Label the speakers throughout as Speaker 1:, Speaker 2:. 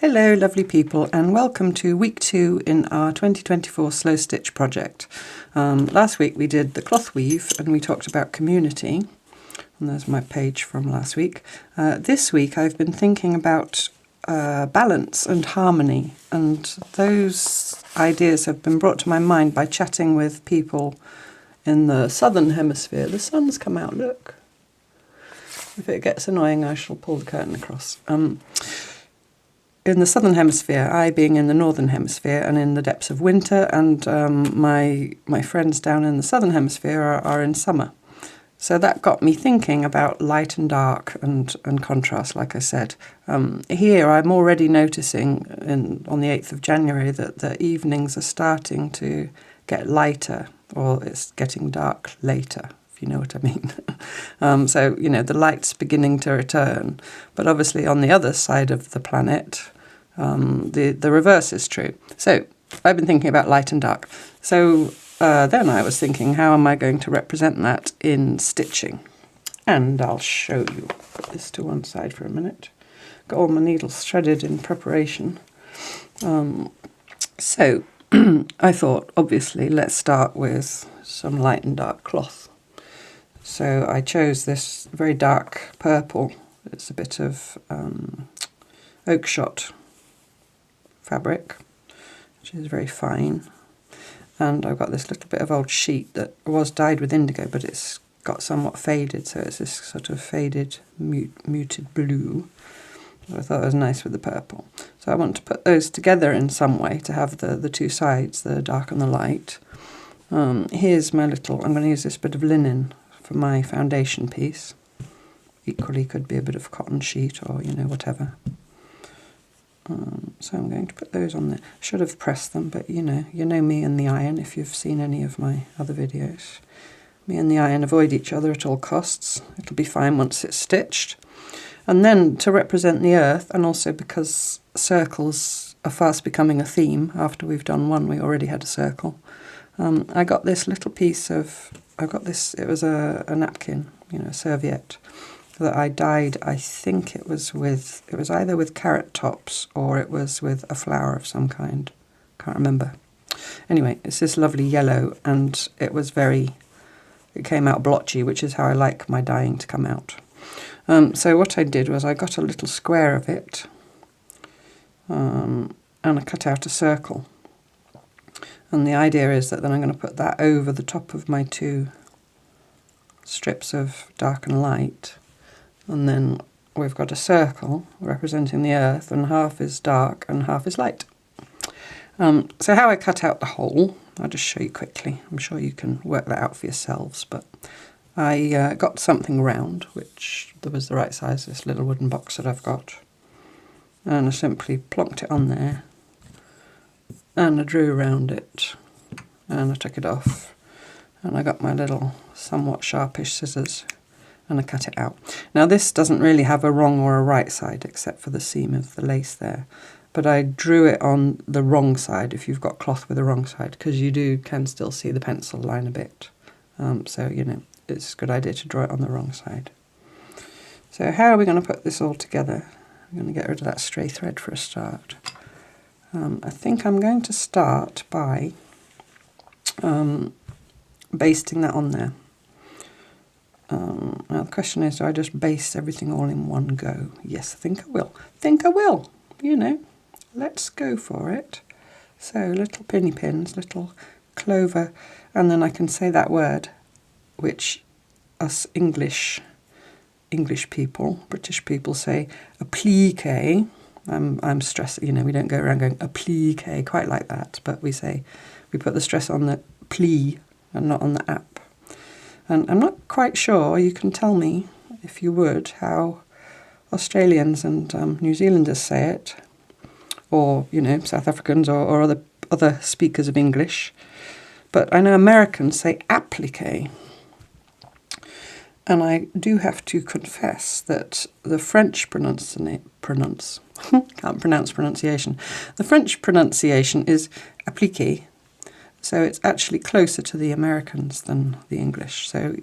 Speaker 1: Hello lovely people, and welcome to week 2 in our 2024 Slow Stitch project. Last week we did the cloth weave and we talked about community, and there's my page from last week. This week I've been thinking about balance and harmony, and those ideas have been brought to my mind by chatting with people in the southern hemisphere. The sun's come out, look. If it gets annoying I shall pull the curtain across. In the southern hemisphere, I being in the northern hemisphere and in the depths of winter, and my friends down in the southern hemisphere are in summer. So that got me thinking about light and dark and contrast, like I said. Here I'm already noticing on the 8th of January that the evenings are starting to get lighter, or it's getting dark later, if you know what I mean. So, you know, the light's beginning to return. But obviously on the other side of the planet, the reverse is true. So I've been thinking about light and dark. So then I was thinking, how am I going to represent that in stitching? And I'll show you. Put this to one side for a minute. Got all my needles shredded in preparation. So I thought, obviously, let's start with some light and dark cloth. So I chose this very dark purple. It's a bit of oak shot fabric, which is very fine. And I've got this little bit of old sheet that was dyed with indigo, but it's got somewhat faded, so it's this sort of faded muted blue. So I thought it was nice with the purple. So I want to put those together in some way to have the two sides, the dark and the light. Here's my little, I'm going to use this bit of linen for my foundation piece. Equally could be a bit of cotton sheet or, you know, whatever. So I'm going to put those on there. I should have pressed them, but you know me and the iron if you've seen any of my other videos. Me and the iron avoid each other at all costs. It'll be fine once it's stitched. And then to represent the earth, and also because circles are fast becoming a theme, after we've done one we already had a circle, I got this little piece of, it was a napkin, you know, a serviette, that I dyed. I think it was either with carrot tops or it was with a flower of some kind. Can't remember. Anyway, it's this lovely yellow, and it came out blotchy, which is how I like my dyeing to come out. So what I did was I got a little square of it, and I cut out a circle. And the idea is that then I'm going to put that over the top of my two strips of dark and light. And then we've got a circle representing the earth, and half is dark and half is light. So how I cut out the hole, I'll just show you quickly. I'm sure you can work that out for yourselves, but I got something round, which there was the right size, this little wooden box that I've got. And I simply plonked it on there, and I drew around it, and I took it off, and I got my little somewhat sharpish scissors, and I cut it out. Now this doesn't really have a wrong or a right side except for the seam of the lace there, but I drew it on the wrong side if you've got cloth with a wrong side, because you can still see the pencil line a bit. So, you know, it's a good idea to draw it on the wrong side. So how are we going to put this all together? I'm going to get rid of that stray thread for a start. I think I'm going to start by basting that on there. Now the question is, do I just baste everything all in one go? Yes, I think I will. You know, let's go for it. So little pinny pins, little clover, and then I can say that word, which us English people, British people say appliqué. I'm stressing, you know, we don't go around going appliqué quite like that, but we put the stress on the pli and not on the app. And I'm not quite sure, you can tell me, if you would, how Australians and New Zealanders say it, or, you know, South Africans or other speakers of English. But I know Americans say appliqué. And I do have to confess that the French pronunciation, the French pronunciation is appliqué. So it's actually closer to the Americans than the English. So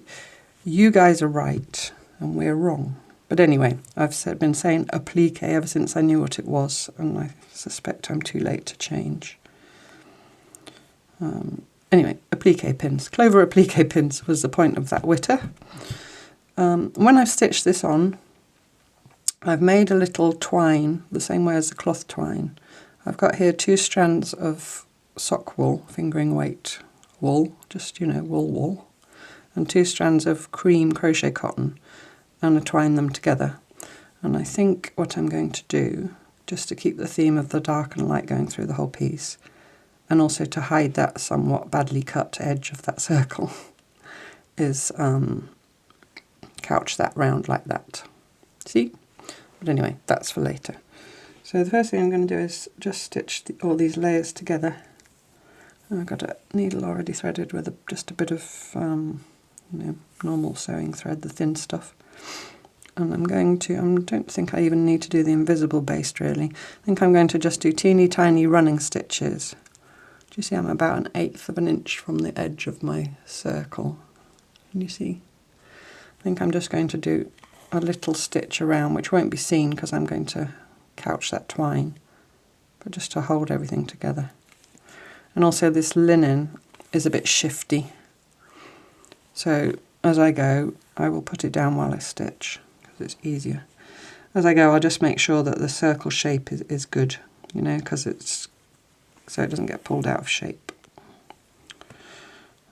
Speaker 1: you guys are right and we're wrong. But anyway, I've been saying appliqué ever since I knew what it was, and I suspect I'm too late to change. Anyway, appliqué pins. Clover appliqué pins was the point of that witter. When I've stitched this on, I've made a little twine, the same way as the cloth twine. I've got here 2 strands of sock wool, fingering weight wool, just, you know, wool, and 2 strands of cream crochet cotton, and I twine them together. And I think what I'm going to do, just to keep the theme of the dark and light going through the whole piece, and also to hide that somewhat badly cut edge of that circle, is couch that round like that. See? But anyway, that's for later. So the first thing I'm going to do is just stitch all these layers together. I've got a needle already threaded with just a bit of you know, normal sewing thread, the thin stuff. And I'm going to, I don't think I even need to do the invisible baste really. I think I'm going to just do teeny tiny running stitches. Do you see I'm about 1/8 of an inch from the edge of my circle? Can you see? I think I'm just going to do a little stitch around, which won't be seen because I'm going to couch that twine, but just to hold everything together. And also this linen is a bit shifty, so as I go I will put it down while I stitch because it's easier. As I go I'll just make sure that the circle shape is good, you know, because it's so it doesn't get pulled out of shape.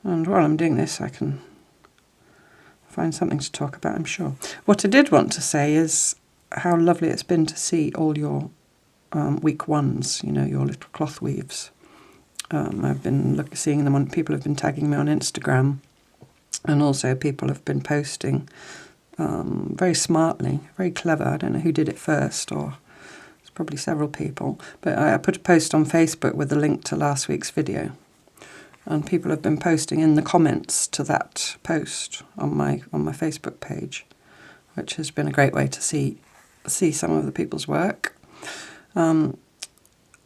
Speaker 1: And while I'm doing this I can find something to talk about, I'm sure. What I did want to say is how lovely it's been to see all your week ones, you know, your little cloth weaves. I've been seeing them on, people have been tagging me on Instagram, and also people have been posting very smartly, very clever. I don't know who did it first, or it's probably several people, but I put a post on Facebook with a link to last week's video, and people have been posting in the comments to that post on my Facebook page, which has been a great way to see some of the people's work. And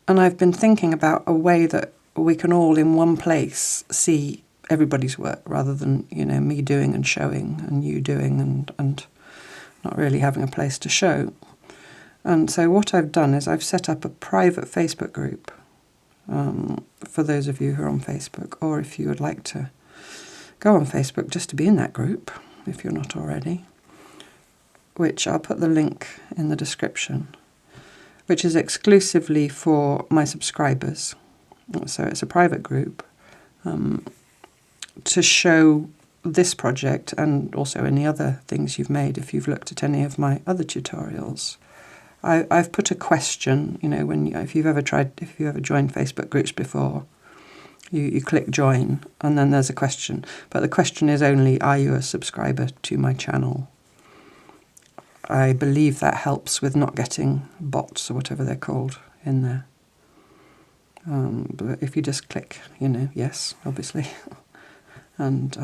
Speaker 1: I've been thinking about a way that we can all in one place see everybody's work, rather than, you know, me doing and showing and you doing and not really having a place to show. And so what I've done is I've set up a private Facebook group for those of you who are on Facebook, or if you would like to go on Facebook just to be in that group, if you're not already, which I'll put the link in the description, which is exclusively for my subscribers. So it's a private group to show this project and also any other things you've made if you've looked at any of my other tutorials. I've put a question, you know, if you've ever joined Facebook groups before, you click join and then there's a question, but the question is only, are you a subscriber to my channel? I believe that helps with not getting bots or whatever they're called in there. But if you just click, you know, yes, obviously, and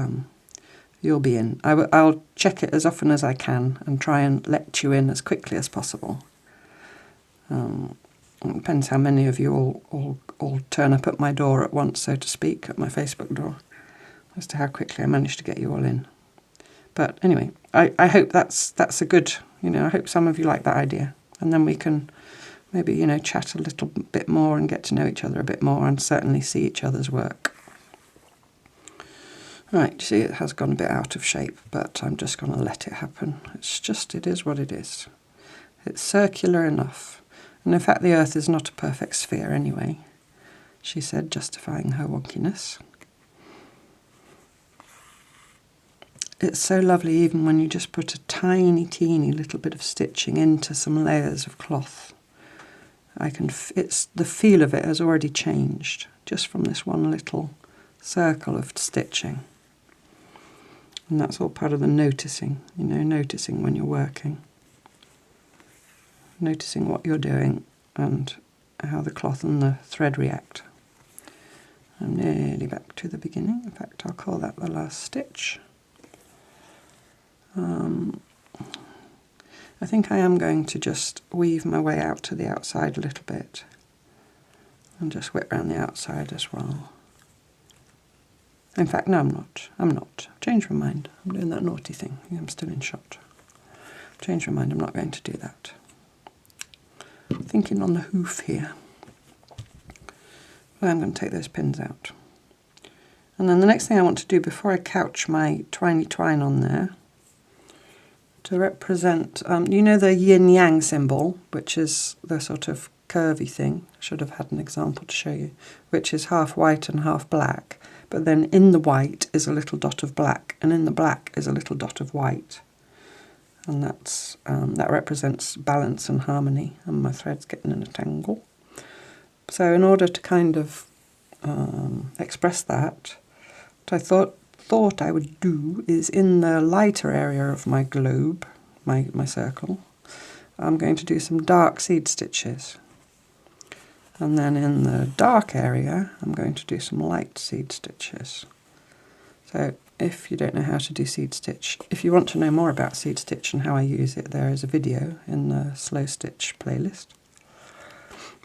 Speaker 1: you'll be in. I'll check it as often as I can and try and let you in as quickly as possible. It depends how many of you all turn up at my door at once, so to speak, at my Facebook door, as to how quickly I manage to get you all in. But anyway, I hope that's a good, you know, I hope some of you like that idea, and then we can maybe, you know, chat a little bit more and get to know each other a bit more, and certainly see each other's work. Right, you see it has gone a bit out of shape, but I'm just going to let it happen. It is what it is. It's circular enough. And in fact the Earth is not a perfect sphere anyway, she said, justifying her wonkiness. It's so lovely even when you just put a tiny, teeny little bit of stitching into some layers of cloth. The feel of it has already changed just from this one little circle of stitching. And that's all part of the noticing, you know, noticing when you're working. Noticing what you're doing and how the cloth and the thread react. I'm nearly back to the beginning. In fact, I'll call that the last stitch. I think I am going to just weave my way out to the outside a little bit and just whip round the outside as well. In fact, no, I'm not. I've changed my mind. I'm doing that naughty thing. I'm still in shot. changed my mind, I'm not going to do that. Thinking on the hoof here. Well, I'm going to take those pins out. And then the next thing I want to do before I couch my twine on there, to represent, you know the yin-yang symbol, which is the sort of curvy thing, I should have had an example to show you, which is half white and half black, but then in the white is a little dot of black, and in the black is a little dot of white. And that's that represents balance and harmony, and my thread's getting in a tangle. So in order to kind of express that, what I thought I would do is in the lighter area of my globe, my circle, I'm going to do some dark seed stitches. And then in the dark area, I'm going to do some light seed stitches. So if you don't know how to do seed stitch, if you want to know more about seed stitch and how I use it, there is a video in the Slowstitch playlist.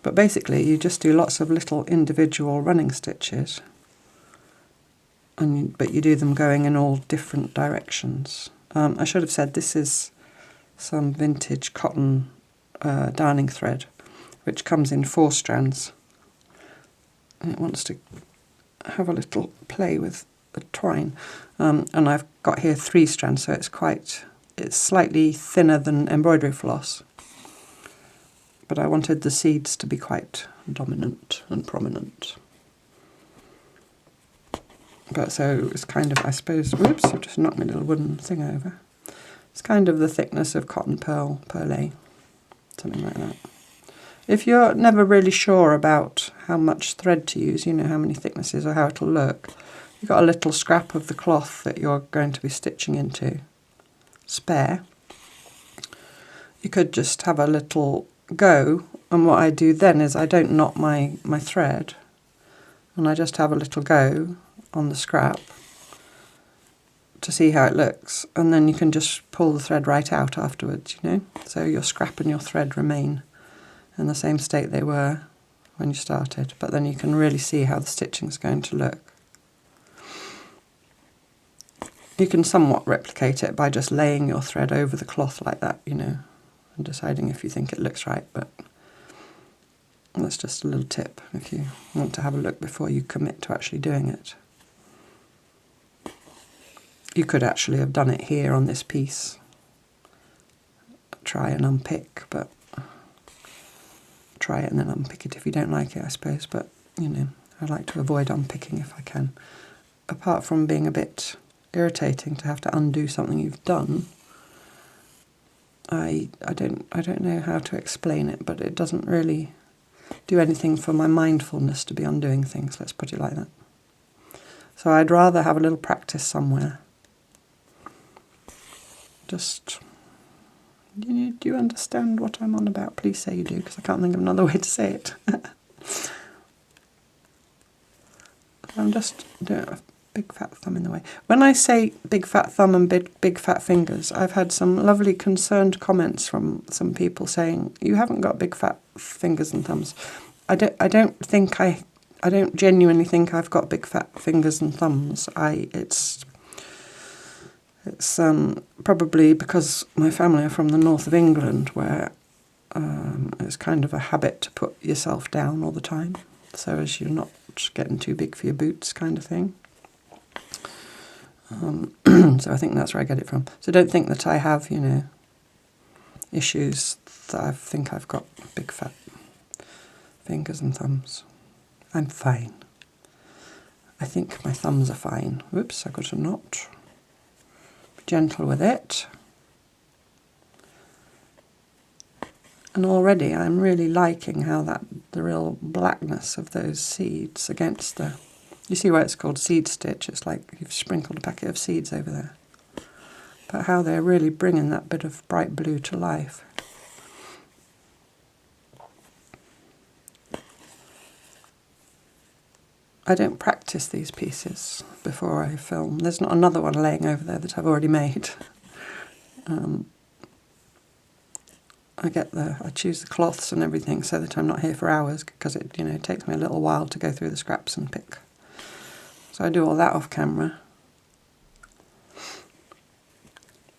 Speaker 1: But basically you just do lots of little individual running stitches, but you do them going in all different directions. I should have said this is some vintage cotton darning thread, which comes in 4 strands. And it wants to have a little play with the twine. And I've got here 3 strands, so it's slightly thinner than embroidery floss. But I wanted the seeds to be quite dominant and prominent. But so it's kind of, I suppose, whoops, I've just knocked my little wooden thing over. It's kind of the thickness of cotton perlé, something like that. If you're never really sure about how much thread to use, you know, how many thicknesses or how it'll look, you've got a little scrap of the cloth that you're going to be stitching into spare. You could just have a little go, and what I do then is I don't knot my thread, and I just have a little go on the scrap to see how it looks, and then you can just pull the thread right out afterwards, you know, so your scrap and your thread remain in the same state they were when you started, but then you can really see how the stitching's going to look. You can somewhat replicate it by just laying your thread over the cloth like that, you know, and deciding if you think it looks right, but that's just a little tip if you want to have a look before you commit to actually doing it. You could actually have done it here on this piece, try and unpick, but try it and then unpick it if you don't like it, I suppose, but you know, I like to avoid unpicking if I can. Apart from being a bit irritating to have to undo something you've done, I don't know how to explain it, but it doesn't really do anything for my mindfulness to be undoing things, let's put it like that. So I'd rather have a little practice somewhere. Just, do you understand what I'm on about? Please say you do, because I can't think of another way to say it. I'm just doing a big fat thumb in the way. When I say big fat thumb and big fat fingers, I've had some lovely concerned comments from some people saying, you haven't got big fat fingers and thumbs. I don't genuinely think I've got big fat fingers and thumbs. It's probably because my family are from the north of England, where it's kind of a habit to put yourself down all the time, so as you're not getting too big for your boots kind of thing. So I think that's where I get it from. So don't think that I have, you know, issues that I think I've got big fat fingers and thumbs. I'm fine. I think my thumbs are fine. Whoops, I got a knot. Be gentle with it. And already I'm really liking how the real blackness of those seeds against the... You see why it's called seed stitch? It's like you've sprinkled a packet of seeds over there. But how they're really bringing that bit of bright blue to life. I don't practice these pieces before I film. There's not another one laying over there that I've already made. I choose the cloths and everything so that I'm not here for hours, because it, you know, takes me a little while to go through the scraps and pick. So I do all that off camera.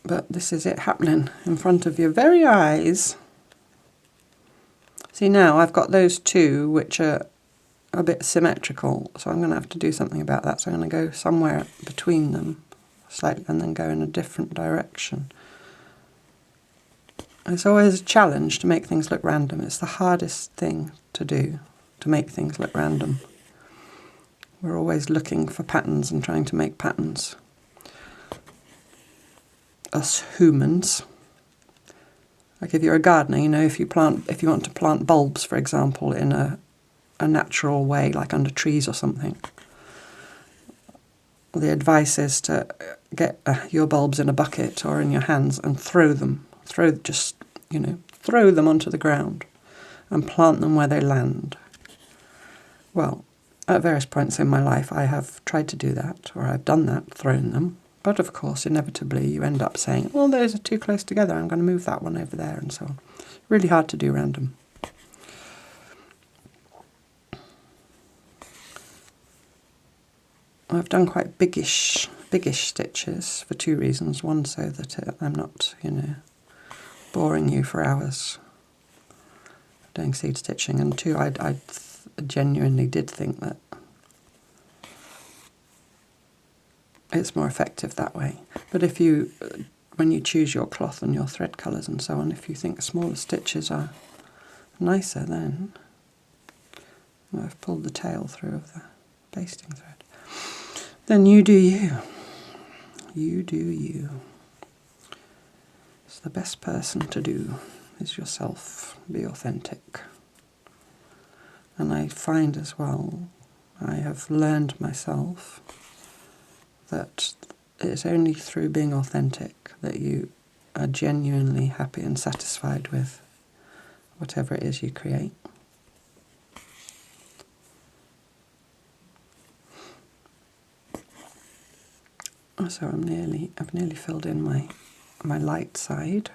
Speaker 1: But this is it happening in front of your very eyes. See, now I've got those two which are a bit symmetrical, so I'm going to have to do something about that. So I'm going to go somewhere between them slightly and then go in a different direction. It's always a challenge to make things look random. It's the hardest thing to do, to make things look random. We're always looking for patterns and trying to make patterns. Us humans. Like if you're a gardener, you know, if you want to plant bulbs, for example, in a natural way, like under trees or something, the advice is to get your bulbs in a bucket or in your hands and throw them. Throw them onto the ground and plant them where they land. Well, at various points in my life I have tried to do that, or I've done that, thrown them. But of course, inevitably, you end up saying, well, those are too close together, I'm going to move that one over there, and so on. Really hard to do random. I've done quite biggish stitches for two reasons. One, so that I'm not, boring you for hours doing seed stitching, and two, I genuinely did think that it's more effective that way. But if you, when you choose your cloth and your thread colours and so on, if you think smaller stitches are nicer, then I've pulled the tail through of the basting thread. Then you do you. You do you. It's the best person to do is yourself. Be authentic. And I find as well, I have learned myself that it's only through being authentic that you are genuinely happy and satisfied with whatever it is you create. So I've nearly filled in my light side.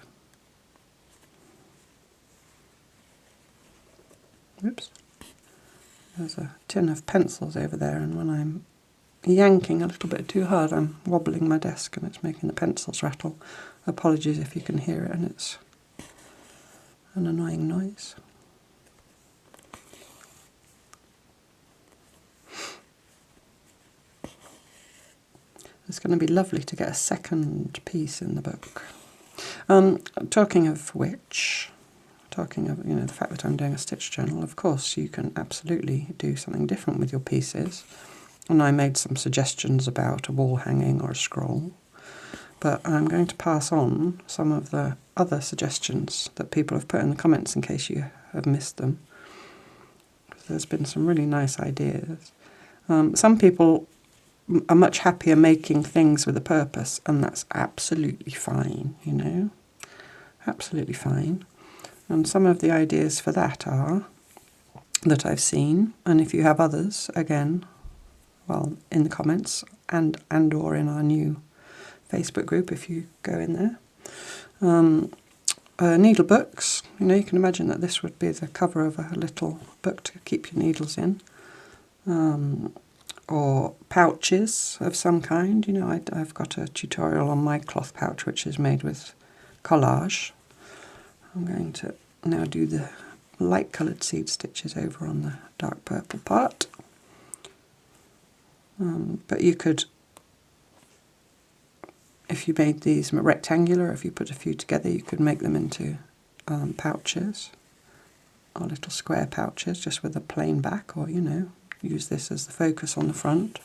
Speaker 1: Oops. There's a tin of pencils over there, and when I'm yanking a little bit too hard, I'm wobbling my desk and it's making the pencils rattle. Apologies if you can hear it, and it's an annoying noise. It's going to be lovely to get a second piece in the book. Talking of which, the fact that I'm doing a stitch journal, of course you can absolutely do something different with your pieces. And I made some suggestions about a wall hanging or a scroll, but I'm going to pass on some of the other suggestions that people have put in the comments in case you have missed them. There's been some really nice ideas. Some people are much happier making things with a purpose, and that's absolutely fine, absolutely fine. And some of the ideas for that are, that I've seen, and if you have others, again, well, in the comments and or in our new Facebook group if you go in there. Needle books, you can imagine that this would be the cover of a little book to keep your needles in. Or pouches of some kind. I've got a tutorial on my cloth pouch which is made with collage. I'm going to now do the light coloured seed stitches over on the dark purple part. But you could, if you made these rectangular, if you put a few together, you could make them into pouches, or little square pouches just with a plain back, or use this as the focus on the front.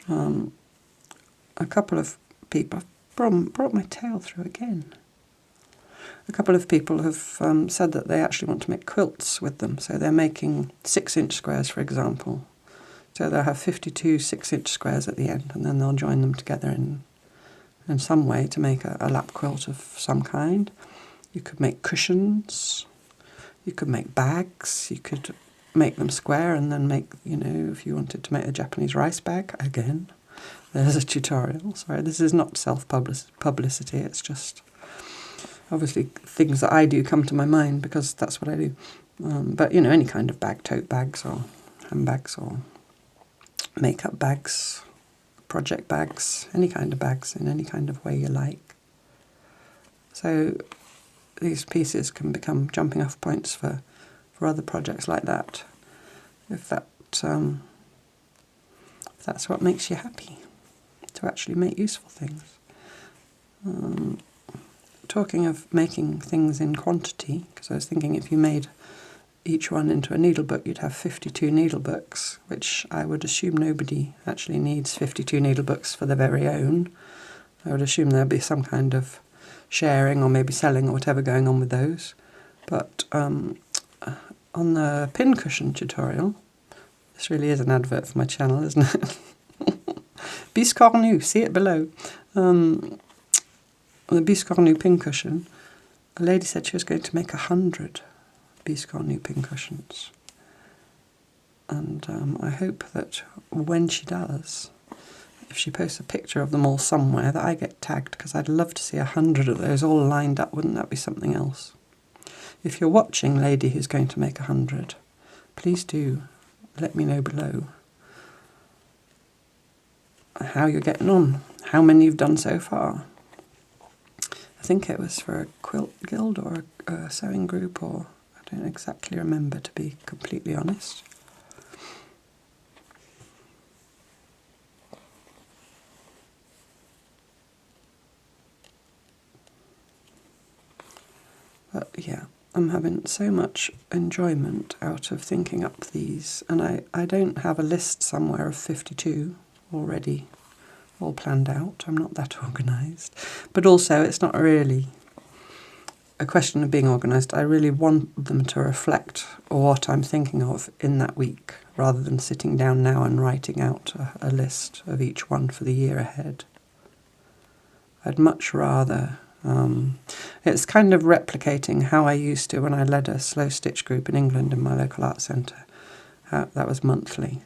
Speaker 1: A couple of people, I've brought my tail through again. A couple of people have said that they actually want to make quilts with them, so they're making 6-inch squares, for example. So they'll have 52 6-inch squares at the end, and then they'll join them together in some way to make a lap quilt of some kind. You could make cushions, you could make bags, you could make them square and then make, if you wanted to make a Japanese rice bag, again, there's a tutorial. Sorry, this is not self-publicity, it's just obviously things that I do come to my mind because that's what I do. But, any kind of bag, tote bags or handbags or makeup bags, project bags, any kind of bags in any kind of way you like. So these pieces can become jumping off points for other projects like that, if that's what makes you happy, to actually make useful things. Talking of making things in quantity, because I was thinking if you made each one into a needle book, you'd have 52 needle books, which I would assume nobody actually needs 52 needle books for their very own. I would assume there'd be some kind of sharing or maybe selling or whatever going on with those. But on the pincushion tutorial, this really is an advert for my channel, isn't it? Biscornu, see it below. The Biscornu pincushion, a lady said she was going to make 100 Biscornu pincushions. And I hope that when she does, if she posts a picture of them all somewhere, that I get tagged, because I'd love to see 100 of those all lined up. Wouldn't that be something else? If you're watching, lady who's going to make 100, please do let me know below how you're getting on, how many you've done so far. I think it was for a quilt guild or a sewing group, or I don't exactly remember, to be completely honest. But yeah, I'm having so much enjoyment out of thinking up these, and I don't have a list somewhere of 52 already all planned out. I'm not that organised. But also it's not really a question of being organised. I really want them to reflect what I'm thinking of in that week, rather than sitting down now and writing out a list of each one for the year ahead. I'd much rather... it's kind of replicating how I used to when I led a Slowstitch group in England in my local art centre. That was monthly.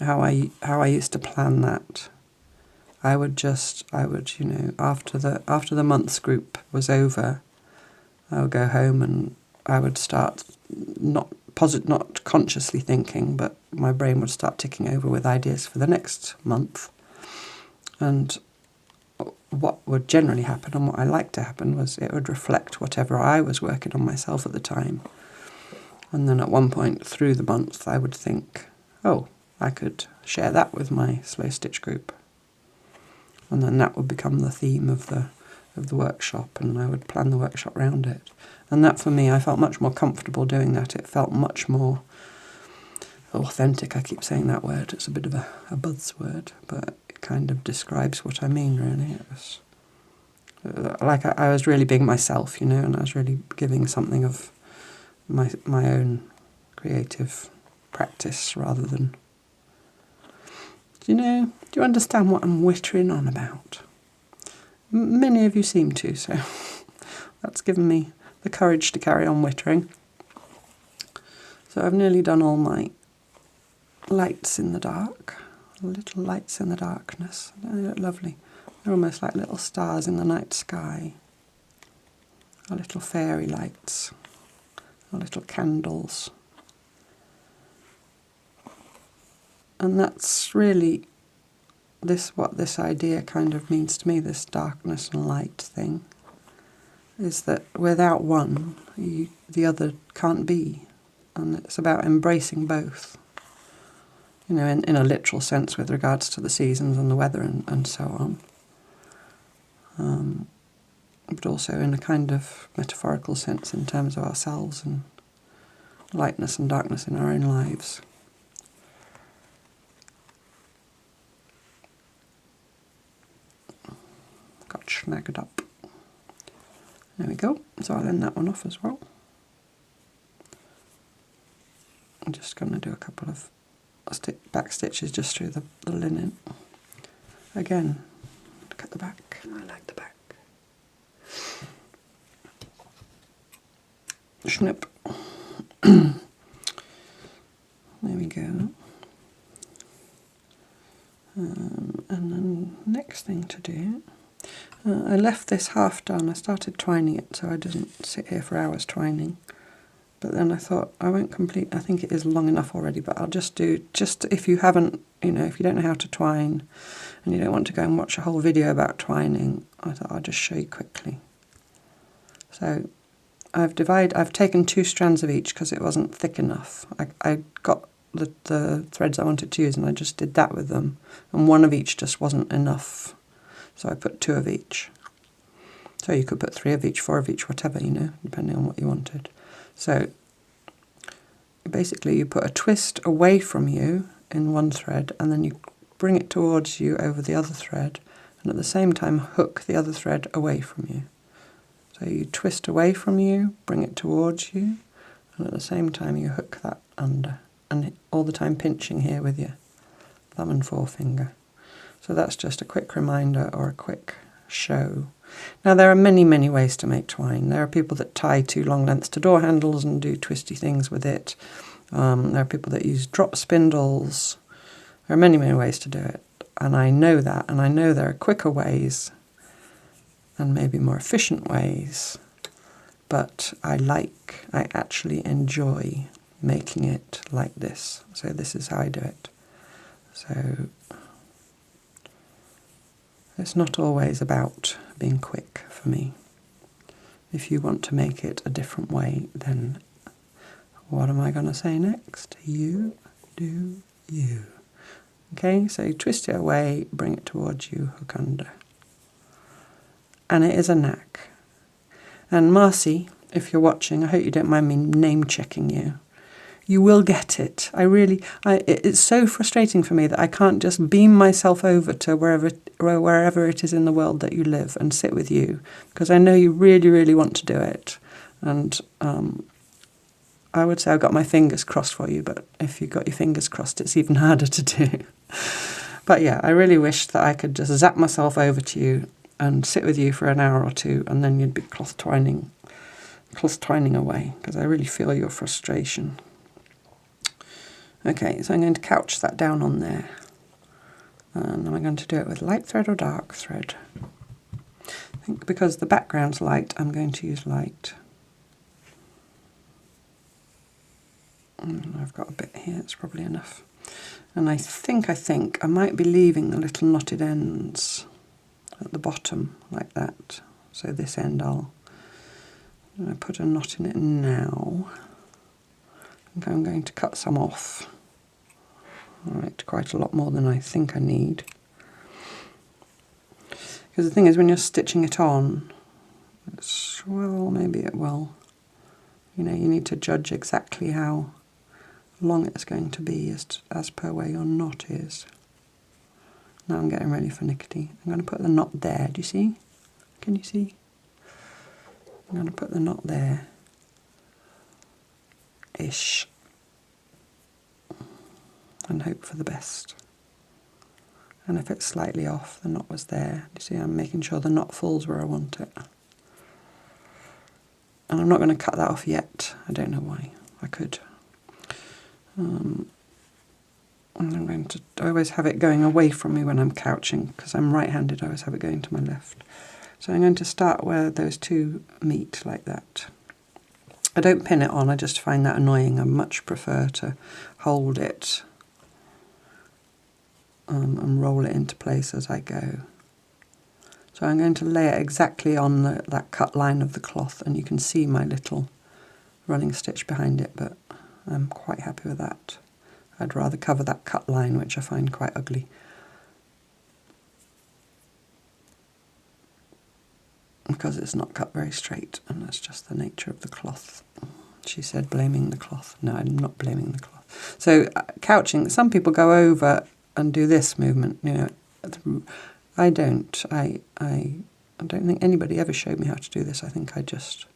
Speaker 1: How I used to plan that. I would, you know, after the month's group was over, I would go home and I would start not consciously thinking, but my brain would start ticking over with ideas for the next month. And what would generally happen, and what I liked to happen, was it would reflect whatever I was working on myself at the time. And then at one point through the month, I would think, oh, I could share that with my Slowstitch group. And then that would become the theme of the workshop, and I would plan the workshop around it. And that, for me, I felt much more comfortable doing that. It felt much more authentic. I keep saying that word. It's a bit of a buzzword, but it kind of describes what I mean, really. It was like I was really being myself, you know, and I was really giving something of my own creative practice rather than... Do you understand what I'm wittering on about? Many of you seem to, so that's given me the courage to carry on wittering. So I've nearly done all my lights in the dark, little lights in the darkness. They look lovely. They're almost like little stars in the night sky. Our little fairy lights, our little candles. And that's really what this idea kind of means to me, this darkness and light thing, is that without one, the other can't be. And it's about embracing both, you know, in a literal sense with regards to the seasons and the weather and so on. But also in a kind of metaphorical sense in terms of ourselves and lightness and darkness in our own lives. Got snagged up. There we go. So I'll end that one off as well. I'm just going to do a couple of back stitches just through the linen. Again, look at the back. I like the back. Snip. There we go. And then next thing to do, I left this half done. I started twining it, so I didn't sit here for hours twining. But then I thought I won't complete. I think it is long enough already, but I'll just do, if you haven't, you know, if you don't know how to twine and you don't want to go and watch a whole video about twining, I thought I'll just show you quickly. So I've taken 2 strands of each because it wasn't thick enough. I got the threads I wanted to use and I just did that with them, and 1 of each just wasn't enough, so I put 2 of each. So you could put 3 of each, 4 of each, whatever, you know, depending on what you wanted. So basically you put a twist away from you in one thread and then you bring it towards you over the other thread, and at the same time hook the other thread away from you. So you twist away from you, bring it towards you, and at the same time you hook that under, and all the time pinching here with your thumb and forefinger. So that's just a quick reminder or a quick show. Now there are many, many ways to make twine. There are people that tie 2 long lengths to door handles and do twisty things with it. There are people that use drop spindles. There are many, many ways to do it. And I know that, and I know there are quicker ways and maybe more efficient ways, but I actually enjoy making it like this. So this is how I do it. So it's not always about being quick for me. If you want to make it a different way, then what am I going to say next? You do you. Okay, so you twist it away, bring it towards you, hook under. And it is a knack. And Marcy, if you're watching, I hope you don't mind me name checking you. You will get it. It's so frustrating for me that I can't just beam myself over to wherever it is in the world that you live and sit with you, because I know you really, really want to do it. And I would say I've got my fingers crossed for you, but if you've got your fingers crossed, it's even harder to do. But yeah, I really wish that I could just zap myself over to you and sit with you for an hour or 2, and then you'd be cloth twining away, because I really feel your frustration. Okay, so I'm going to couch that down on there, and I'm going to do it with light thread or dark thread. I think because the background's light, I'm going to use light. And I've got a bit here, it's probably enough. And I think I might be leaving the little knotted ends at the bottom like that. So this end I'll put a knot in it now. I think I'm going to cut some off. Alright, quite a lot more than I think I need. Because the thing is, when you're stitching it on, well, maybe it will. You know, you need to judge exactly how long it's going to be as per where your knot is. Now I'm getting really finicky. I'm going to put the knot there. Do you see? Can you see? I'm going to put the knot there. Ish. And hope for the best. And if it's slightly off, the knot was there. Do you see? I'm making sure the knot falls where I want it. And I'm not going to cut that off yet. I don't know why. I could. And I'm going to always have it going away from me when I'm couching, because I'm right-handed. I always have it going to my left. So I'm going to start where those 2 meet, like that. I don't pin it on, I just find that annoying. I much prefer to hold it and roll it into place as I go. So I'm going to lay it exactly on that cut line of the cloth, and you can see my little running stitch behind it, but I'm quite happy with that. I'd rather cover that cut line, which I find quite ugly. Because it's not cut very straight, and that's just the nature of the cloth. She said blaming the cloth. No, I'm not blaming the cloth. So couching, some people go over and do this movement, you know. I don't. I don't think anybody ever showed me how to do this. I think I just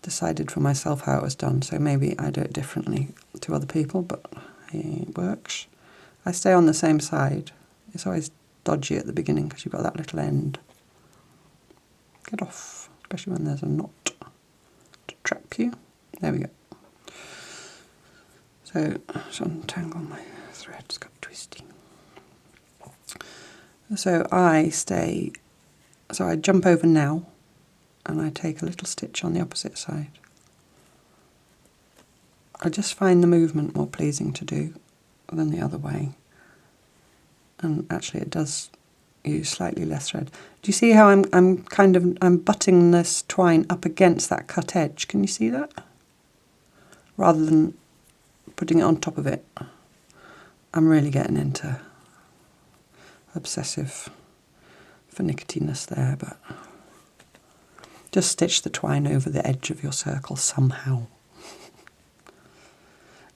Speaker 1: decided for myself how it was done. So maybe I do it differently to other people, but it works. I stay on the same side. It's always dodgy at the beginning because you've got that little end. Get off, especially when there's a knot to trap you. There we go. So untangle my thread, it's got twisty. So I jump over now, and I take a little stitch on the opposite side. I just find the movement more pleasing to do than the other way. And actually it does, use slightly less thread. Do you see how I'm butting this twine up against that cut edge? Can you see that? Rather than putting it on top of it. I'm really getting into obsessive finickiness there, but just stitch the twine over the edge of your circle somehow.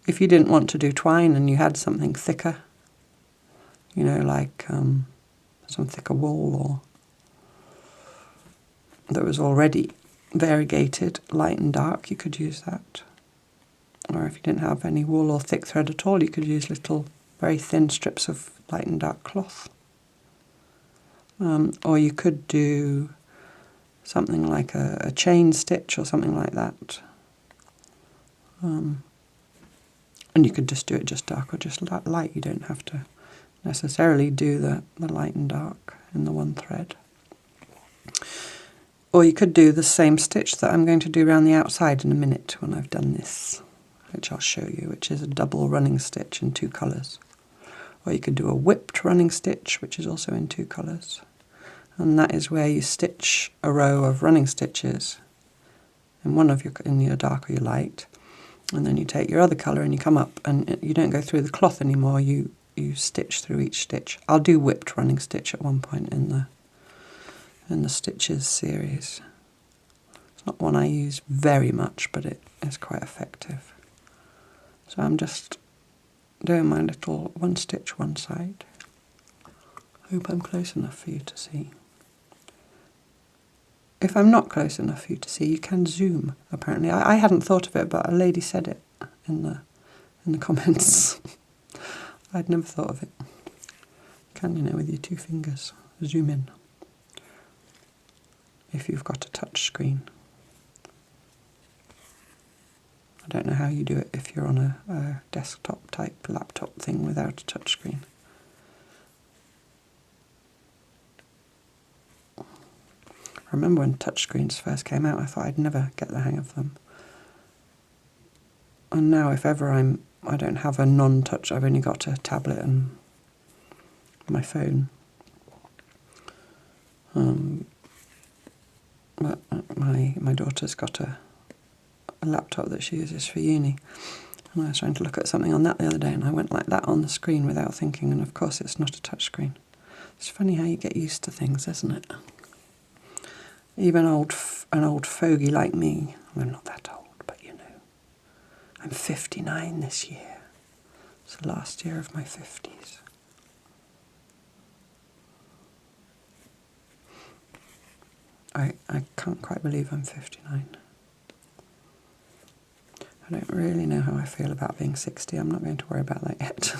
Speaker 1: If you didn't want to do twine and you had something thicker, you know, like some thicker wool or that was already variegated, light and dark, you could use that. Or if you didn't have any wool or thick thread at all, you could use little very thin strips of light and dark cloth. Or you could do something like a chain stitch or something like that. And you could just do it just dark or just light. You don't have to necessarily do the light and dark in the one thread. Or you could do the same stitch that I'm going to do around the outside in a minute when I've done this, which I'll show you, which is a double running stitch in 2 colours. Or you could do a whipped running stitch, which is also in 2 colours. And that is where you stitch a row of running stitches in in your dark or your light, and then you take your other colour and you come up, and you don't go through the cloth anymore, you stitch through each stitch. I'll do whipped running stitch at one point in the stitches series. It's not one I use very much, but it is quite effective. So I'm just doing my little one stitch one side. Hope I'm close enough for you to see. If I'm not close enough for you to see, you can zoom, apparently. I hadn't thought of it, but a lady said it in the comments. I'd never thought of it. Can, you know, with your 2 fingers, zoom in. If you've got a touch screen. I don't know how you do it if you're on a desktop type laptop thing without a touch screen. I remember when touchscreens first came out, I thought I'd never get the hang of them. And now if ever I don't have a non-touch, I've only got a tablet and my phone. But my daughter's got a laptop that she uses for uni. And I was trying to look at something on that the other day, and I went like that on the screen without thinking, and of course it's not a touchscreen. It's funny how you get used to things, isn't it? Even an old fogey like me, I'm not that old, but you know, I'm 59 this year. It's the last year of my 50s. I can't quite believe I'm 59. I don't really know how I feel about being 60. I'm not going to worry about that yet.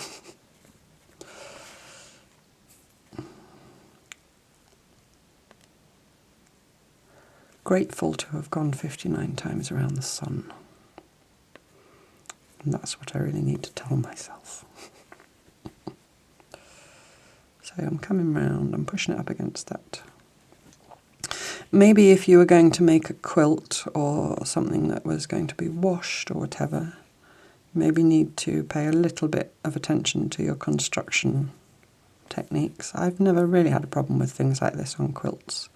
Speaker 1: Grateful to have gone 59 times around the sun. And that's what I really need to tell myself. So I'm coming round, I'm pushing it up against that. Maybe if you were going to make a quilt or something that was going to be washed or whatever, maybe need to pay a little bit of attention to your construction techniques. I've never really had a problem with things like this on quilts.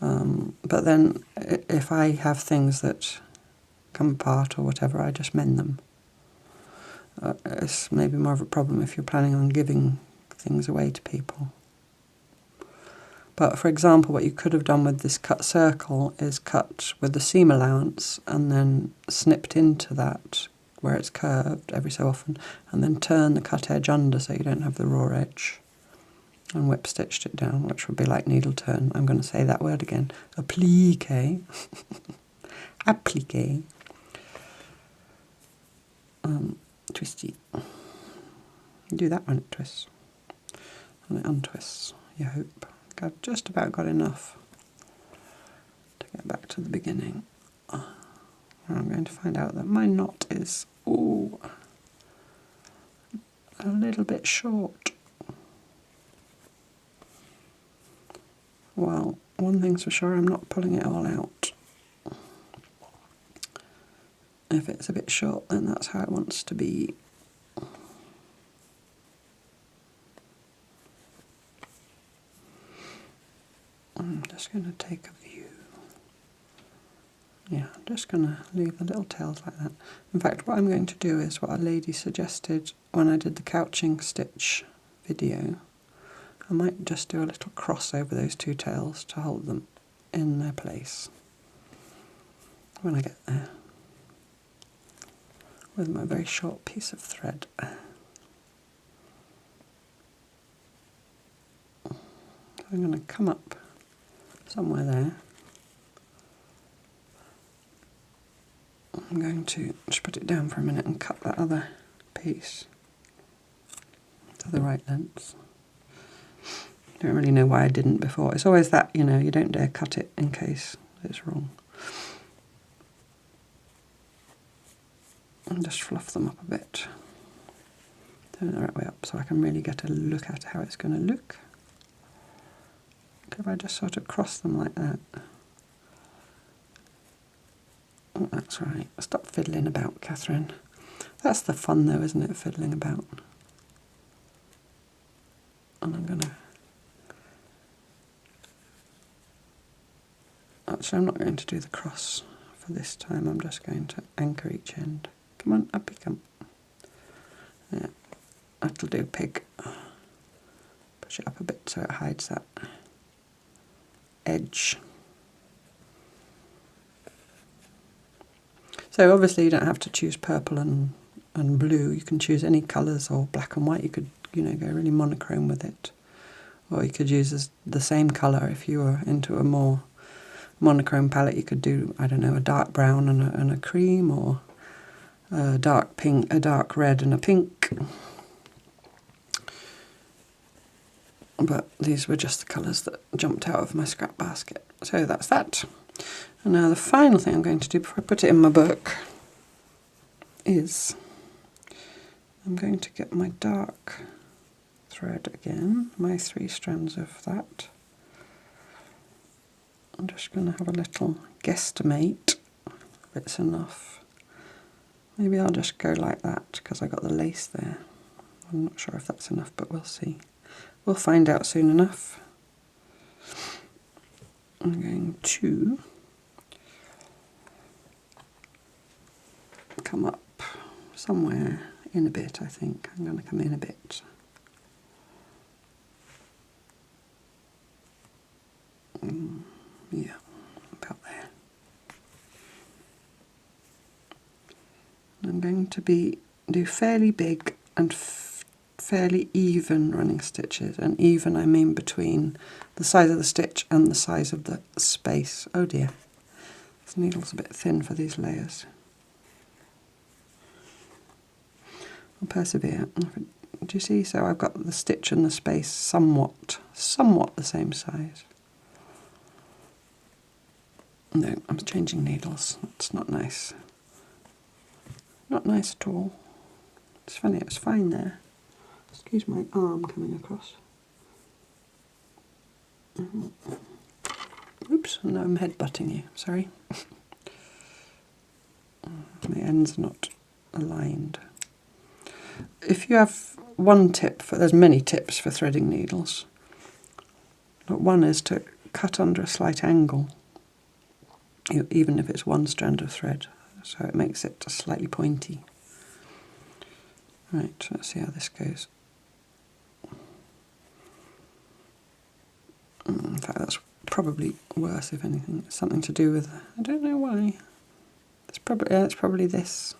Speaker 1: But then if I have things that come apart or whatever, I just mend them. It's maybe more of a problem if you're planning on giving things away to people. But for example, what you could have done with this cut circle is cut with the seam allowance and then snipped into that where it's curved every so often, and then turn the cut edge under so you don't have the raw edge, and whip stitched it down, which would be like needle turn. I'm going to say that word again. Appliqué. Appliqué. Twisty. Do that when it twists. And it untwists, you hope. I've just about got enough to get back to the beginning. I'm going to find out that my knot is, ooh, a little bit short. Well, one thing's for sure, I'm not pulling it all out. If it's a bit short, then that's how it wants to be. just going to take a view. Yeah, I'm just going to leave the little tails like that. In fact, what I'm going to do is what a lady suggested when I did the couching stitch video. I might just do a little cross over those two tails to hold them in their place when I get there, with my very short piece of thread. So I'm going to come up somewhere there. I'm going to just put it down for a minute and cut that other piece to the right length. Don't really know why I didn't before. It's always that, you know, you don't dare cut it in case it's wrong. And just fluff them up a bit. Turn it the right way up so I can really get a look at how it's going to look. If I just sort of cross them like that. Oh, that's right. Stop fiddling about, Catherine. That's the fun though, isn't it, fiddling about? And I'm going to... Actually, I'm not going to do the cross for this time. I'm just going to anchor each end. Come on, up you come. Yeah, that'll do, pig. Push it up a bit so it hides that edge. So obviously you don't have to choose purple and blue. You can choose any colours, or black and white. You could, you know, go really monochrome with it. Or you could use the same colour if you were into a more monochrome palette. You could do, I don't know, a dark brown and a cream, or a dark pink, a dark red and a pink. But these were just the colours that jumped out of my scrap basket. So that's that. And now the final thing I'm going to do before I put it in my book is I'm going to get my dark thread again, my 3 strands of that. I'm just going to have a little guesstimate if it's enough. Maybe I'll just go like that because I got the lace there. I'm not sure if that's enough, but we'll see. We'll find out soon enough. I'm going to come up somewhere in a bit, I think. I'm going to come in a bit. Yeah, about there. I'm going to do fairly big and fairly even running stitches, and even I mean between the size of the stitch and the size of the space. Oh dear, this needle's a bit thin for these layers. I'll persevere. Do you see? So I've got the stitch and the space somewhat the same size. No, I'm changing needles. That's not nice. Not nice at all. It's funny, it's fine there. Excuse my arm coming across. Oops, no, I'm headbutting you, sorry. My ends are not aligned. If you have one tip, there's many tips for threading needles. But one is to cut under a slight angle, even if it's one strand of thread, so it makes it slightly pointy. Right, let's see how this goes. In fact, that's probably worse, if anything. It's something to do with, I don't know why. It's probably this.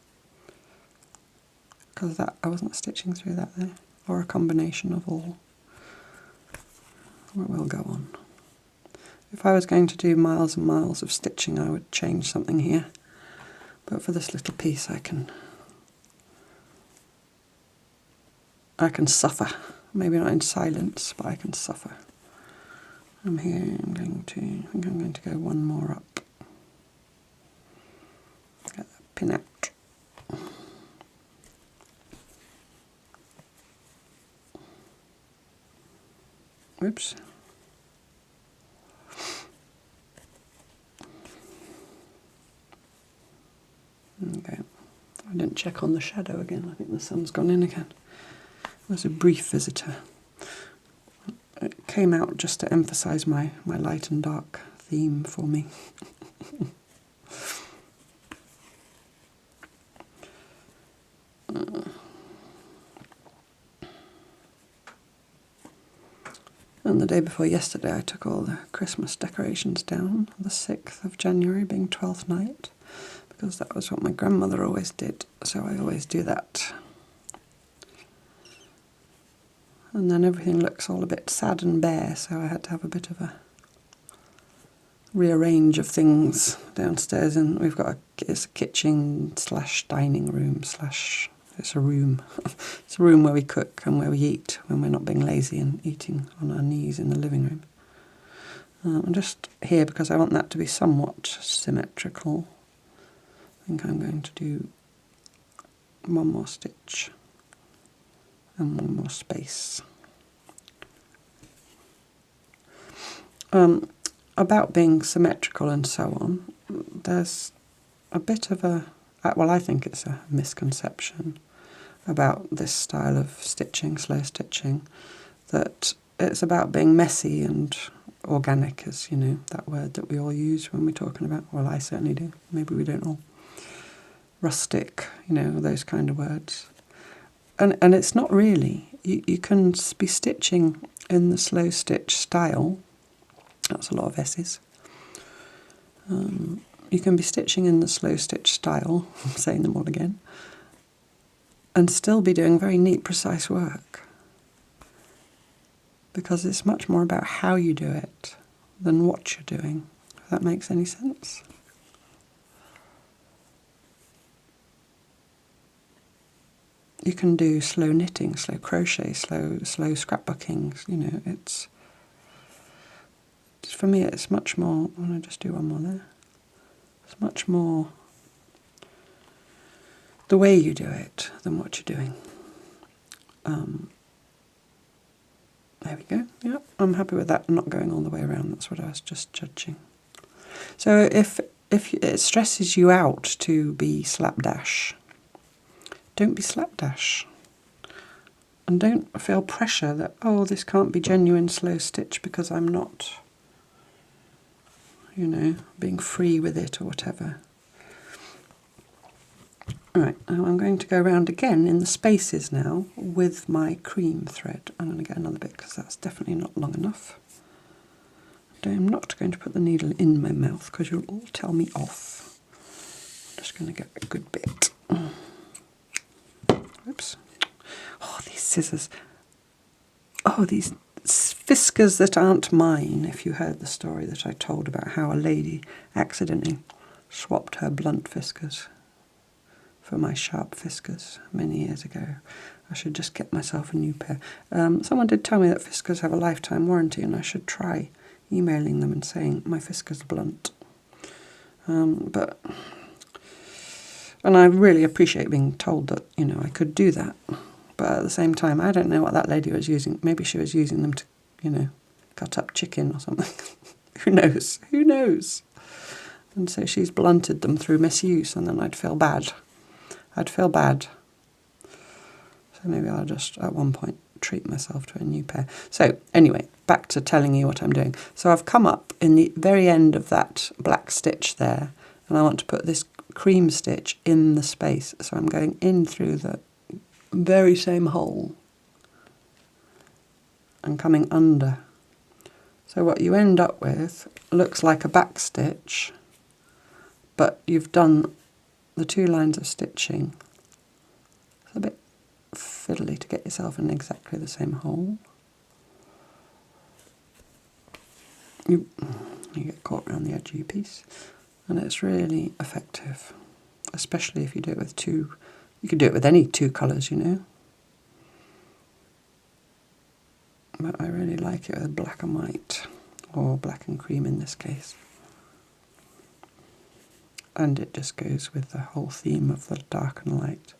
Speaker 1: Because that I wasn't stitching through that there. Or a combination of all. We'll go on. If I was going to do miles and miles of stitching, I would change something here. But for this little piece, I can suffer. Maybe not in silence, but I can suffer. I'm here, I think I'm going to go one more up. Get that pin out. Oops. Okay. I didn't check on the shadow again. I think the sun's gone in again. It was a brief visitor. It came out just to emphasise my light and dark theme for me. And the day before yesterday I took all the Christmas decorations down, the 6th of January being 12th night, because that was what my grandmother always did, so I always do that. And then everything looks all a bit sad and bare, so I had to have a bit of a rearrange of things downstairs, and we've got it's a kitchen slash dining room slash, it's a room. It's a room where we cook and where we eat when we're not being lazy and eating on our knees in the living room. I'm just here because I want that to be somewhat symmetrical. I think I'm going to do one more stitch and one more space. About being symmetrical and so on, there's a bit of a, well, I think it's a misconception about this style of stitching, slow stitching, that it's about being messy and organic, as you know, that word that we all use when we're talking about, well, I certainly do, maybe we don't all. Rustic, you know, those kind of words. And it's not really. You can be stitching in the slow stitch style. That's a lot of S's. You can be stitching in the slow stitch style, I'm saying them all again, and still be doing very neat, precise work. Because it's much more about how you do it than what you're doing, if that makes any sense. You can do slow knitting, slow crochet, slow scrapbooking, you know, it's for me it's much more, I want to just do one more there, it's much more the way you do it than what you're doing. There we go, yep, I'm happy with that, not going all the way around, that's what I was just judging. So if it stresses you out to be slapdash, don't be slapdash. And don't feel pressure that, oh, this can't be genuine slow stitch because I'm not, you know, being free with it or whatever. Right, now I'm going to go around again in the spaces now with my cream thread. I'm going to get another bit because that's definitely not long enough. I'm not going to put the needle in my mouth because you'll all tell me off. I'm just going to get a good bit. Oops. Oh, these scissors. Oh, these whiskers that aren't mine. If you heard the story that I told about how a lady accidentally swapped her blunt whiskers for my sharp whiskers many years ago. I should just get myself a new pair. Someone did tell me that whiskers have a lifetime warranty and I should try emailing them and saying my whiskers are blunt. And I really appreciate being told that, you know, I could do that. But at the same time, I don't know what that lady was using. Maybe she was using them to, you know, cut up chicken or something. Who knows? Who knows? And so she's blunted them through misuse, and then I'd feel bad. I'd feel bad. So maybe I'll just, at one point, treat myself to a new pair. So anyway, back to telling you what I'm doing. So I've come up in the very end of that black stitch there, and I want to put this cream stitch in the space. So I'm going in through the very same hole and coming under. So what you end up with looks like a back stitch, but you've done the 2 lines of stitching. It's a bit fiddly to get yourself in exactly the same hole. You get caught around the edge of your piece, and it's really effective, especially if you do it with 2. You could do it with any 2 colours, you know. But I really like it with black and white, or black and cream in this case. And it just goes with the whole theme of the dark and light.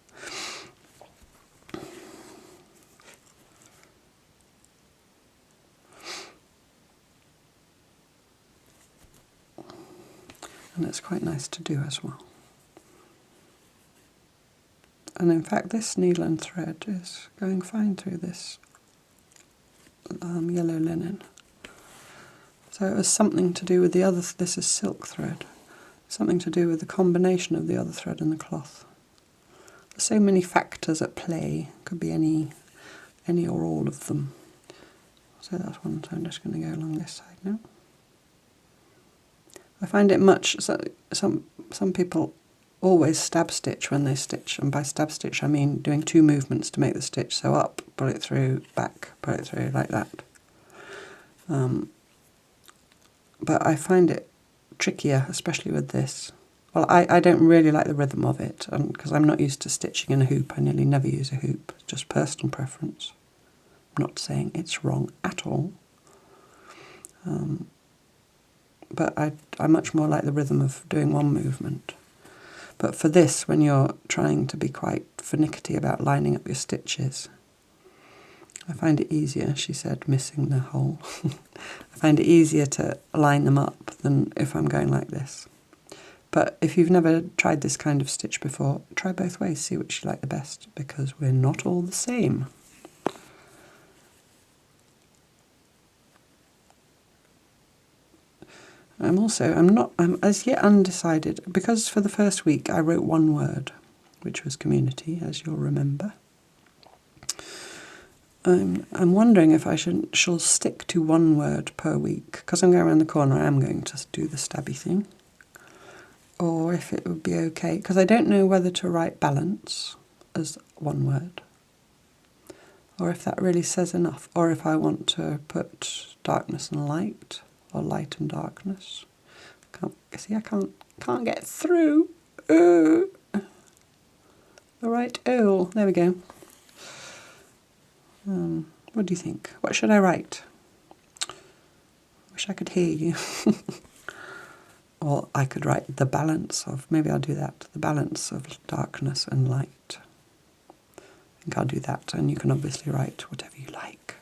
Speaker 1: And it's quite nice to do as well. And in fact, this needle and thread is going fine through this yellow linen. So it was something to do with the other, this is silk thread, something to do with the combination of the other thread and the cloth. There's so many factors at play, could be any or all of them. So that's one, so I'm just going to go along this side now. I find it much, so some people always stab stitch when they stitch, and by stab stitch I mean doing 2 movements to make the stitch, so up, pull it through, back, pull it through, like that. But I find it trickier, especially with this. Well, I don't really like the rhythm of it, because I'm not used to stitching in a hoop. I nearly never use a hoop, it's just personal preference. I'm not saying it's wrong at all. But I much more like the rhythm of doing 1 movement. But for this, when you're trying to be quite finicky about lining up your stitches, I find it easier, she said, missing the hole. I find it easier to line them up than if I'm going like this. But if you've never tried this kind of stitch before, try both ways, see which you like the best, because we're not all the same. I'm as yet undecided, because for the first week I wrote 1 word, which was community, as you'll remember. I'm wondering if I shall stick to 1 word per week, because I'm going around the corner, I am going to do the stabby thing. Or if it would be okay, because I don't know whether to write balance as 1 word, or if that really says enough, or if I want to put darkness and light, or light and darkness. I can't get through. The right O. There we go. What do you think? What should I write? Wish I could hear you. Or I could write the balance of, maybe I'll do that, the balance of darkness and light. I think I'll do that, and you can obviously write whatever you like.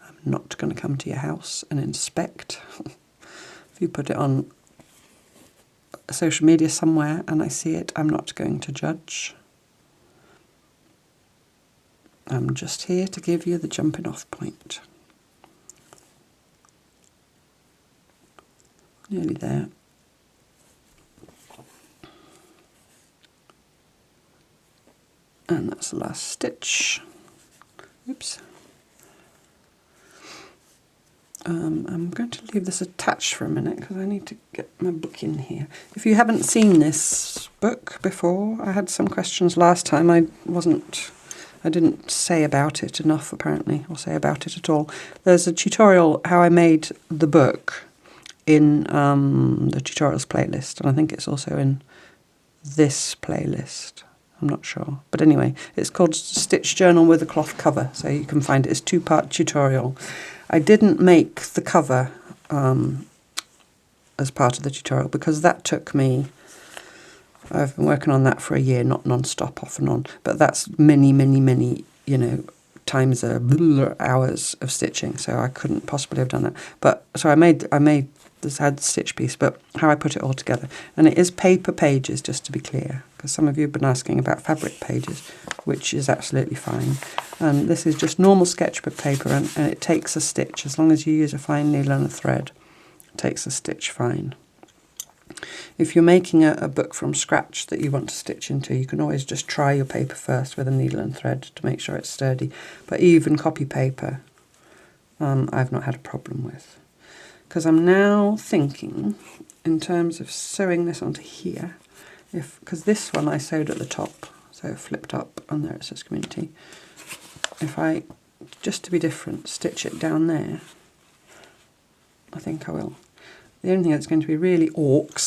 Speaker 1: I'm not going to come to your house and inspect. If you put it on social media somewhere and I see it, I'm not going to judge. I'm just here to give you the jumping off point. Nearly there. And that's the last stitch. Oops. I'm going to leave this attached for a minute because I need to get my book in here. If you haven't seen this book before, I had some questions last time. I didn't say about it enough apparently, or say about it at all. There's a tutorial how I made the book in the tutorials playlist, and I think it's also in this playlist. I'm not sure. But anyway, it's called Stitch Journal with a Cloth Cover, so you can find it. It's a 2-part tutorial. I didn't make the cover as part of the tutorial because that took me, I've been working on that for a year, not non-stop, off and on, but that's many, times hours of stitching, so I couldn't possibly have done that. But so I made this, had the stitch piece, but how I put it all together. And it is paper pages, just to be clear, because some of you have been asking about fabric pages, which is absolutely fine. And this is just normal sketchbook paper, and it takes a stitch. As long as you use a fine needle and a thread, it takes a stitch fine. If you're making a book from scratch that you want to stitch into, you can always just try your paper first with a needle and thread to make sure it's sturdy. But even copy paper, I've not had a problem with. Because I'm now thinking, in terms of sewing this onto here, because this one I sewed at the top, so it flipped up, and there it says community. If I, just to be different, stitch it down there, I think I will. The only thing that's going to be really awkward,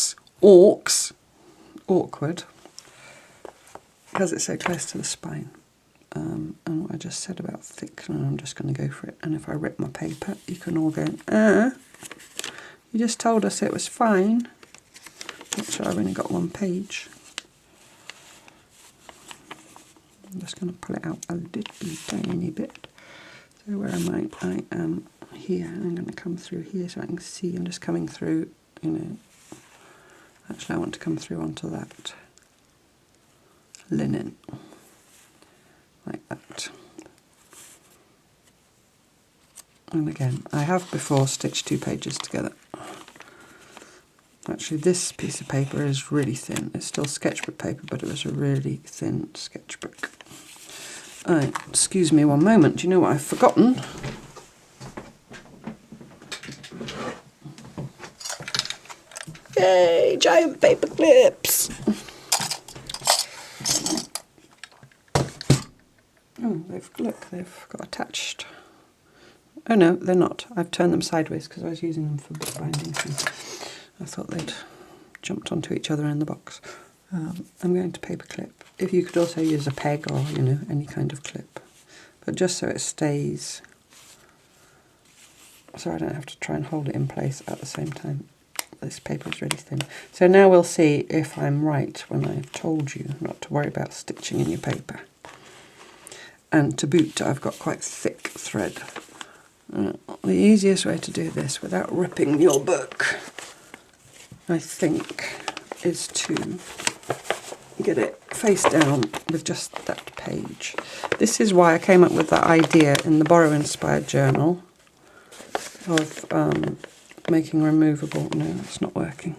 Speaker 1: because it's so close to the spine. And what I just said about thick, and I'm just going to go for it. And if I rip my paper, you can all go, you just told us it was fine. Not sure I've only got 1 page. I'm just going to pull it out a little tiny bit. So where am I? I am here. I'm going to come through here so I can see. I'm just coming through, Actually, I want to come through onto that linen. Like that. And again, I have before stitched 2 pages together. Actually, this piece of paper is really thin. It's still sketchbook paper, but it was a really thin sketchbook. Excuse me one moment. Do you know what I've forgotten? Yay, giant paper clips! Oh, they've got attached. Oh no, they're not. I've turned them sideways because I was using them for bookbinding. So I thought they'd jumped onto each other in the box. I'm going to paper clip. If you could also use a peg or, you know, any kind of clip. But just so it stays, so I don't have to try and hold it in place at the same time. This paper is really thin. So now we'll see if I'm right when I've told you not to worry about stitching in your paper. And to boot, I've got quite thick thread. The easiest way to do this without ripping your book, I think, is to get it face down with just that page. This is why I came up with that idea in the Borrow Inspired journal of making removable. No, it's not working.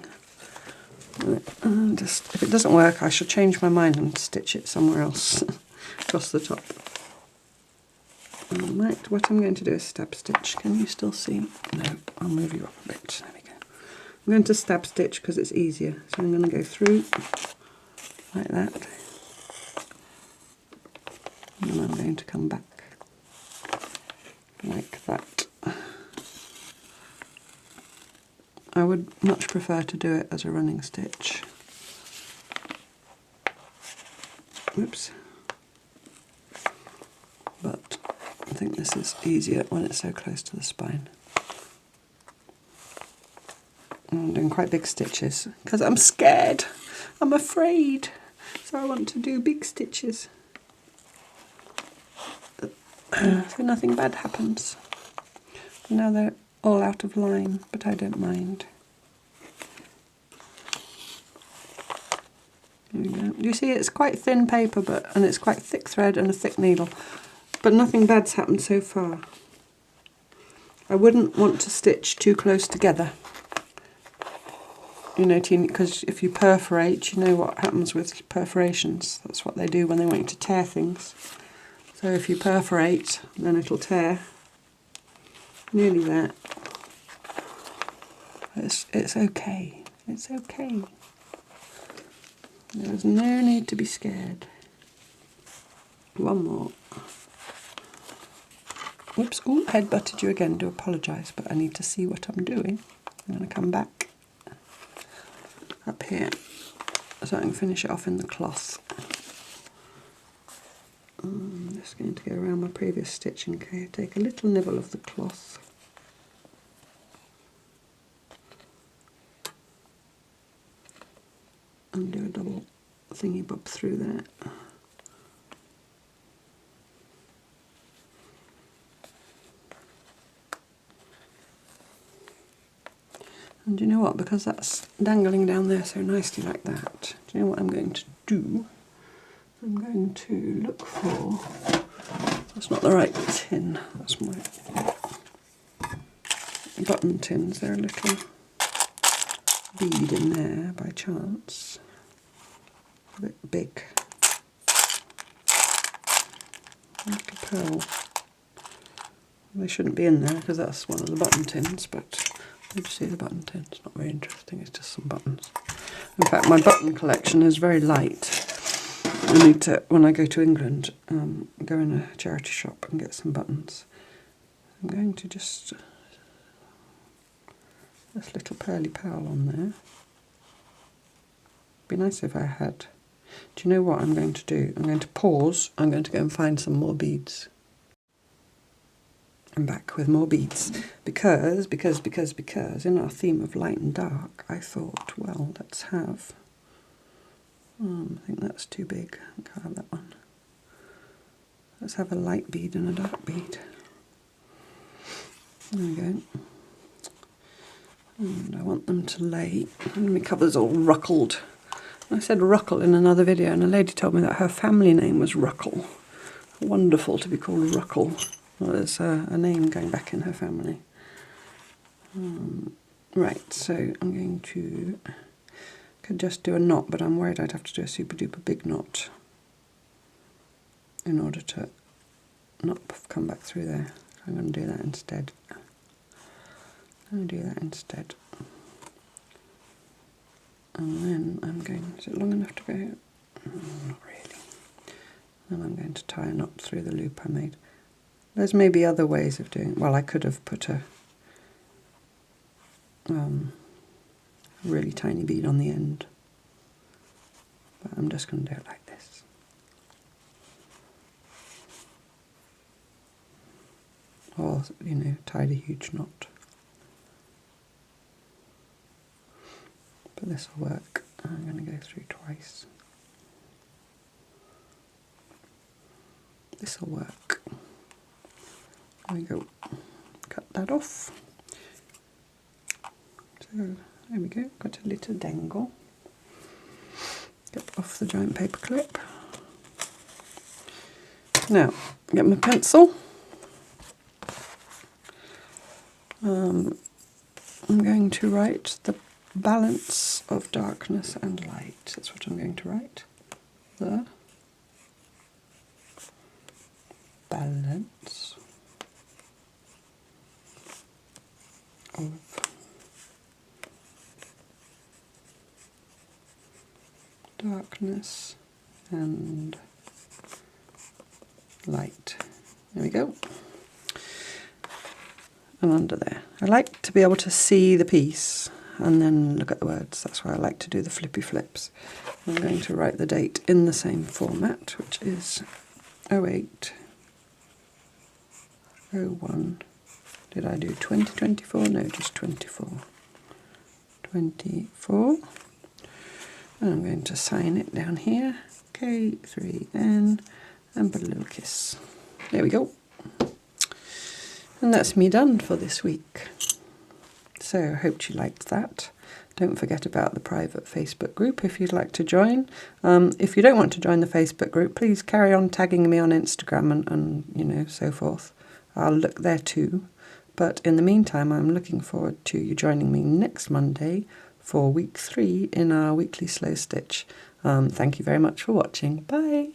Speaker 1: Just if it doesn't work, I shall change my mind and stitch it somewhere else across the top. Right, what I'm going to do is stab stitch. Can you still see? No, I'll move you up a bit. There we go. I'm going to stab stitch because it's easier. So I'm going to go through like that. And then I'm going to come back like that. I would much prefer to do it as a running stitch. Oops. But I think this is easier when it's so close to the spine. I'm doing quite big stitches because I'm scared. I'm afraid. So I want to do big stitches. So nothing bad happens. Now they're all out of line, but I don't mind. There we go. You see, it's quite thin paper, and it's quite thick thread and a thick needle, but nothing bad's happened so far. I wouldn't want to stitch too close together, you know, because if you perforate, you know what happens with perforations. That's what they do when they want you to tear things. So if you perforate, then it'll tear. Nearly there. It's okay. It's okay. There's no need to be scared. One more. Whoops, oh, head butted you again. Do apologise, but I need to see what I'm doing. I'm going to come back up here so I can finish it off in the cloth. I'm just going to go around my previous stitching. Okay, take a little nibble of the cloth. And do a double thingy bob through there. And do you know what? Because that's dangling down there so nicely like that, do you know what I'm going to do? I'm going to look for, that's not the right tin, that's my button tins, they're a little bead in there by chance, a bit big, like a pearl. They shouldn't be in there because that's one of the button tins, but you see the button tin, it's not very interesting, it's just some buttons. In fact, my button collection is very light. I need to, when I go to England, go in a charity shop and get some buttons. I'm going to just, this little pearly pearl on there. Be nice if I had. Do you know what I'm going to do? I'm going to pause, I'm going to go and find some more beads. I'm back with more beads because in our theme of light and dark, I thought, well, let's have, I think that's too big, I can't have that one. Let's have a light bead and a dark bead. There we go. And I want them to lay, and my cover's all ruckled. I said ruckle in another video, and a lady told me that her family name was Ruckle. Wonderful to be called Ruckle. Well, there's a name going back in her family. Right, so I'm going to, could just do a knot, but I'm worried I'd have to do a super duper big knot in order to not come back through there. I'm going to do that instead. And then I'm going, is it long enough to go? Not really. And I'm going to tie a knot through the loop I made. There's maybe other ways of doing it. Well, I could have put a really tiny bead on the end, but I'm just going to do it like this. Or, you know, tied a huge knot. But this will work. I'm going to go through twice. This will work. There we go. Cut that off. So there we go. Got a little dangle. Get off the giant paper clip. Now get my pencil. I'm going to write the balance of darkness and light. That's what I'm going to write. The balance of darkness and light. There we go. And under there. I like to be able to see the piece and then look at the words. That's why I like to do the flippy flips. I'm going to write the date in the same format, which is 08/01. Did I do 2024? No, just 24. 24. And I'm going to sign it down here. K3N and put a little kiss. There we go. And that's me done for this week. So I hope you liked that. Don't forget about the private Facebook group if you'd like to join. If you don't want to join the Facebook group, please carry on tagging me on Instagram and you know, so forth. I'll look there too. But in the meantime, I'm looking forward to you joining me next Monday for week 3 in our weekly Slow Stitch. Thank you very much for watching. Bye!